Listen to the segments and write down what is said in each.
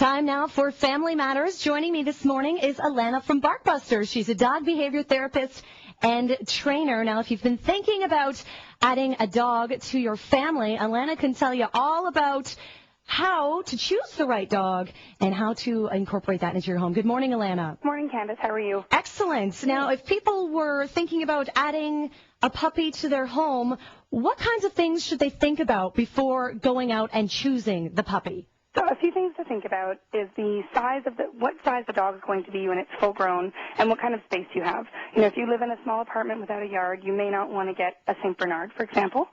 Time now for Family Matters. Joining me this morning is Alana from Barkbusters. She's a dog behavior therapist and trainer. Now, if you've been thinking about adding a dog to your family, Alana can tell you all about how to choose the right dog and how to incorporate that into your home. Good morning, Alana. Morning, Candace. How are you? Excellent. Now, if people were thinking about adding a puppy to their home, what kinds of things should they think about before going out and choosing the puppy? So a few things to think about is the size of what size the dog is going to be when it's full grown and what kind of space you have. You know, if you live in a small apartment without a yard, you may not want to get a St. Bernard, for example.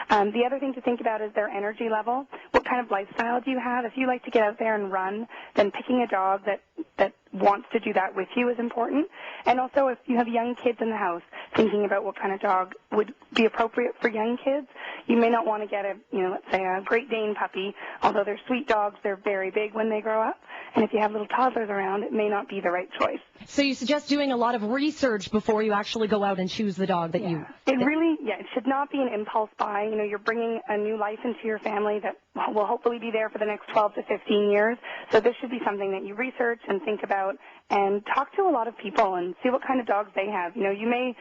The other thing to think about is their energy level. What kind of lifestyle do you have? If you like to get out there and run, then picking a dog that wants to do that with you is important. And also, if you have young kids in the house, thinking about what kind of dog would be appropriate for young kids. You may not want to get let's say a Great Dane puppy. Although they're sweet dogs, they're very big when they grow up. And if you have little toddlers around, it may not be the right choice. So you suggest doing a lot of research before you actually go out and choose the dog that you... It should not be an impulse buy. You know, you're bringing a new life into your family that will hopefully be there for the next 12 to 15 years. So this should be something that you research and think about and talk to a lot of people and see what kind of dogs they have. You know, you may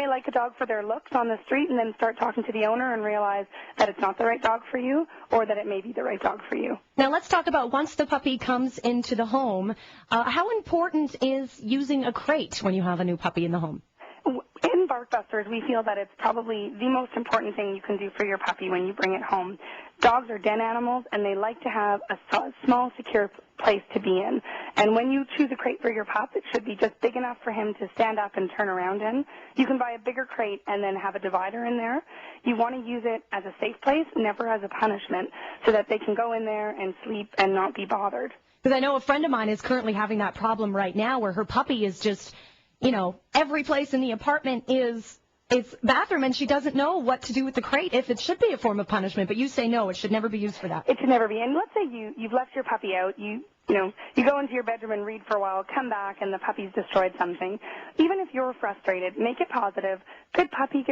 like a dog for their looks on the street and then start talking to the owner and realize that it's not the right dog for you or that it may be the right dog for you. Now let's talk about once the puppy comes into the home, how important is using a crate when you have a new puppy in the home? In Barkbusters, we feel that it's probably the most important thing you can do for your puppy when you bring it home. Dogs are den animals, and they like to have a small, secure place to be in. And when you choose a crate for your pup, it should be just big enough for him to stand up and turn around in. You can buy a bigger crate and then have a divider in there. You want to use it as a safe place, never as a punishment, so that they can go in there and sleep and not be bothered. Because I know a friend of mine is currently having that problem right now where her puppy is just... You know, every place in the apartment is bathroom, and she doesn't know what to do with the crate if it should be a form of punishment. But you say no, it should never be used for that. It should never be. And let's say you've left your puppy out. You go into your bedroom and read for a while, come back, and the puppy's destroyed something. Even if you're frustrated, make it positive. Good puppy,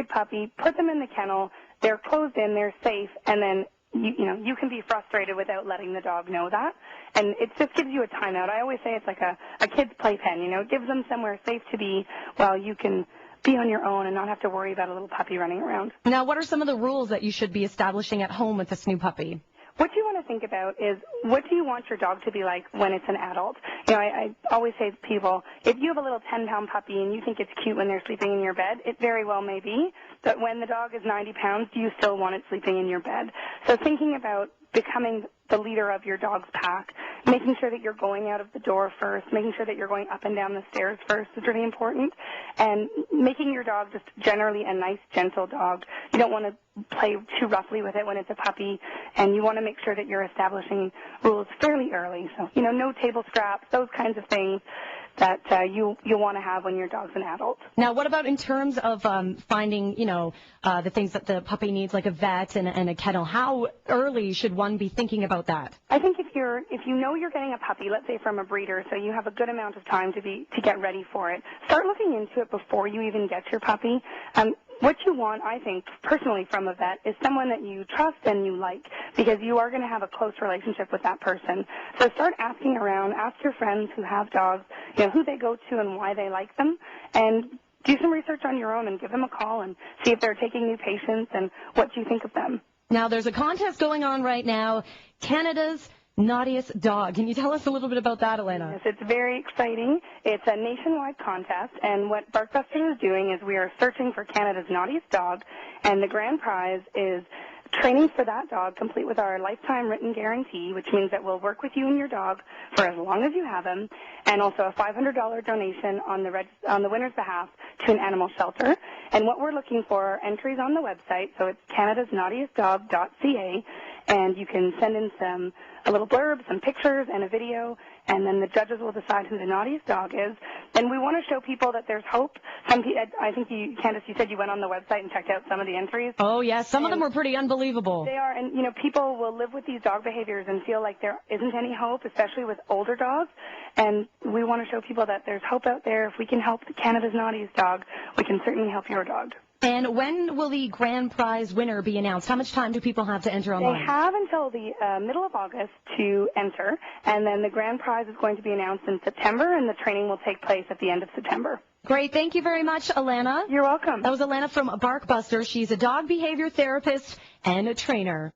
put them in the kennel. They're closed in, they're safe, and then you can be frustrated without letting the dog know that. And it just gives you a timeout. I always say it's like a kid's playpen, It gives them somewhere safe to be while you can be on your own and not have to worry about a little puppy running around. Now, what are some of the rules that you should be establishing at home with this new puppy? What you want to think about is, what do you want your dog to be like when it's an adult? I always say to people, if you have a little 10-pound puppy and you think it's cute when they're sleeping in your bed, it very well may be. But when the dog is 90 pounds, do you still want it sleeping in your bed? So thinking about becoming the leader of your dog's pack, making sure that you're going out of the door first, making sure that you're going up and down the stairs first is really important, and making your dog just generally a nice, gentle dog. You don't want to play too roughly with it when it's a puppy, and you want to make sure that you're establishing rules fairly early. So, no table scraps, those kinds of things that you want to have when your dog's an adult. Now, what about in terms of finding, the things that the puppy needs, like a vet and a kennel? How early should one be thinking about that? I think if you know you're getting a puppy, let's say from a breeder, so you have a good amount of time to get ready for it, start looking into it before you even get your puppy. What you want, I think, personally from a vet is someone that you trust and you like, because you are going to have a close relationship with that person. So start asking around, ask your friends who have dogs, who they go to and why they like them, and do some research on your own and give them a call and see if they're taking new patients and what you think of them. Now, there's a contest going on right now, Canada's Naughtiest Dog. Can you tell us a little bit about that, Alana? Yes, it's very exciting. It's a nationwide contest, and what Barkbusters is doing is we are searching for Canada's Naughtiest Dog, and the grand prize is training for that dog, complete with our lifetime written guarantee, which means that we'll work with you and your dog for as long as you have him, and also a $500 donation on the winner's behalf to an animal shelter. And what we're looking for are entries on the website, so it's canadasnaughtiestdog.ca, and you can send in a little blurb, some pictures, and a video, and then the judges will decide who the naughtiest dog is. And we want to show people that there's hope. I think Candace, you said you went on the website and checked out some of the entries. Oh, yes. Some of them were pretty unbelievable. They are. And, people will live with these dog behaviors and feel like there isn't any hope, especially with older dogs. And we want to show people that there's hope out there. If we can help Canada's Naughtiest Dog, we can certainly help your dog. And when will the grand prize winner be announced? How much time do people have to enter online? They have until the middle of August to enter, and then the grand prize is going to be announced in September, and the training will take place at the end of September. Great. Thank you very much, Alana. You're welcome. That was Alana from Barkbusters. She's a dog behavior therapist and a trainer.